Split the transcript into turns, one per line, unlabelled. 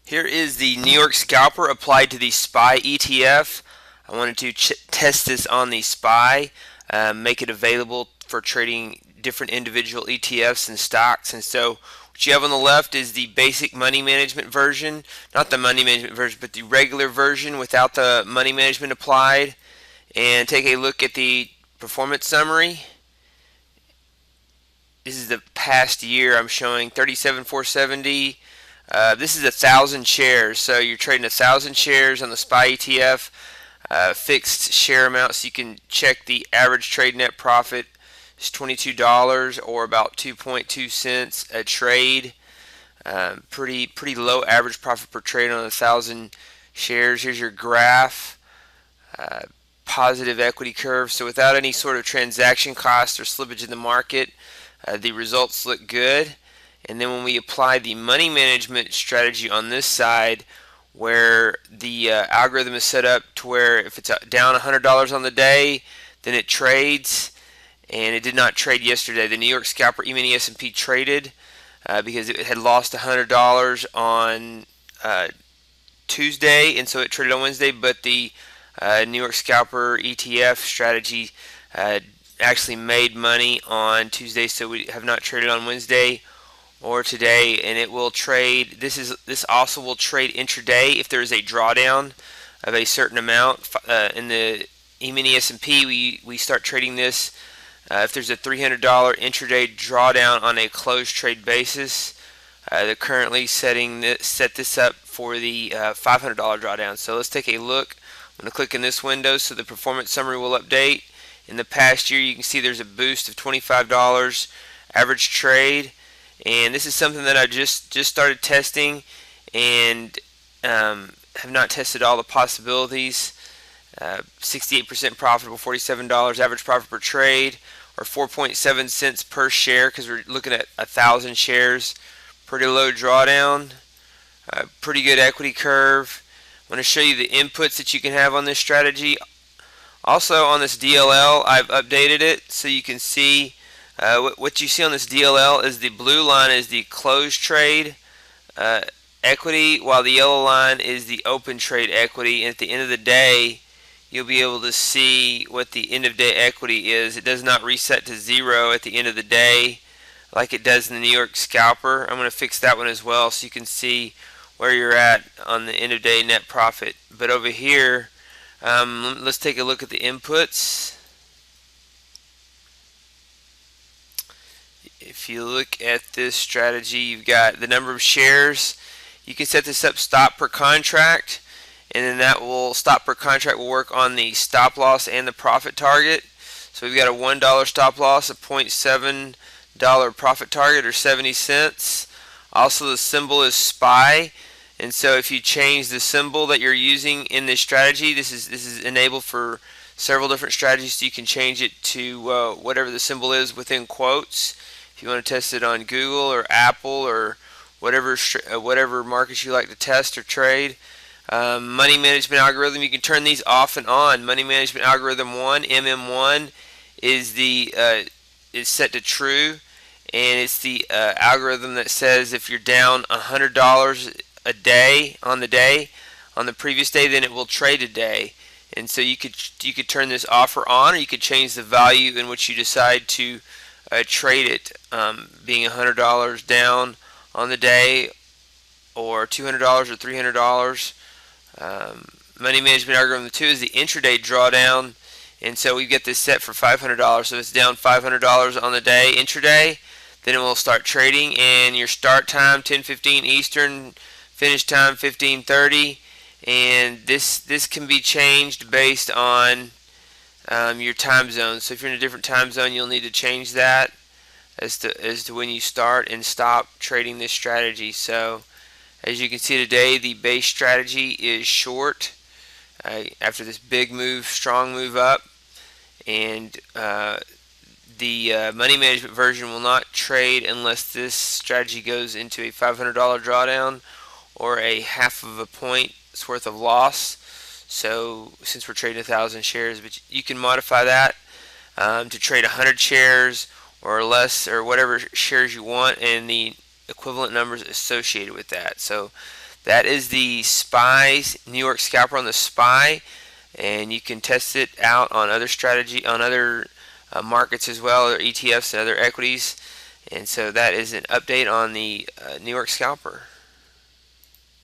Here is the New York Scalper applied to the SPY ETF. I wanted to test this on the SPY, make it available for trading different individual ETFs and stocks. And so what you have on the left is the basic money management version, not the money management version, but the regular version without the money management applied. And take a look at the performance summary. This is the past year. I'm showing 37,470. This is 1,000 shares, so you're trading 1,000 shares on the SPY ETF, fixed share amount, so you can check the average trade net profit is $22 or about 2.2 cents a trade. Pretty low average profit per trade on 1,000 shares. Here's your graph. Positive equity curve, so without any sort of transaction cost or slippage in the market, the results look good. And then when we apply the money management strategy on this side, where the algorithm is set up to where if it's down $100 on the day, then it trades, and it did not trade yesterday. The New York Scalper E-mini S&P traded because it had lost $100 on Tuesday, and so it traded on Wednesday, but the New York Scalper ETF strategy actually made money on Tuesday, so we have not traded on Wednesday or today, and it will trade. This also will trade intraday if there is a drawdown of a certain amount. In the E-mini S&P, we start trading this if there's a $300 intraday drawdown on a closed trade basis. They're currently set this up for the $500 drawdown. So let's take a look. I'm going to click in this window so the performance summary will update. In the past year, you can see there's a boost of $25 average trade, and this is something that I just started testing and have not tested all the possibilities. 68% profitable, $47 average profit per trade, or 4.7 cents per share because we're looking at 1,000 shares. Pretty low drawdown, pretty good equity curve. I want to show you the inputs that you can have on this strategy. Also on this DLL, I've updated it so you can see what you see on this DLL is the blue line is the closed trade equity, while the yellow line is the open trade equity. And at the end of the day, you'll be able to see what the end of day equity is. It does not reset to zero at the end of the day like it does in the New York Scalper. I'm going to fix that one as well so you can see where you're at on the end of day net profit. But over here, let's take a look at the inputs. If you look at this strategy, you've got the number of shares. You can set this up stop per contract, and then that will stop per contract will work on the stop loss and the profit target. So we've got a $1 stop loss, a $0.7 profit target, or 70 cents. Also, the symbol is SPY. And so if you change the symbol that you're using in this strategy, this is enabled for several different strategies, so you can change it to whatever the symbol is within quotes. If you want to test it on Google or Apple or whatever markets you like to test or trade. Money management algorithm, you can turn these off and on. Money management algorithm 1, MM1, is set to true, and it's the algorithm that says if you're down $100 a day on the previous day, then it will trade a day. And so you could turn this off or on, or you could change the value in which you decide to trade it, being $100 down on the day, or $200 or $300. Money management algorithm 2 is the intraday drawdown, and so we get this set for $500. So if it's down $500 on the day intraday, then it will start trading. And your start time 10:15 Eastern, finish time 15:30, and this can be changed based on your time zone. So if you're in a different time zone, you'll need to change that as to when you start and stop trading this strategy. So as you can see today, the base strategy is short after this big move, strong move up, and the money management version will not trade unless this strategy goes into a $500 drawdown or a half of a point's worth of loss. So since we're trading 1,000 shares, but you can modify that to trade 100 shares or less, or whatever shares you want, and the equivalent numbers associated with that. So That is the SPY, New York Scalper on the SPY, and you can test it out on other markets as well, or ETFs and other equities. And so that is an update on the New York Scalper.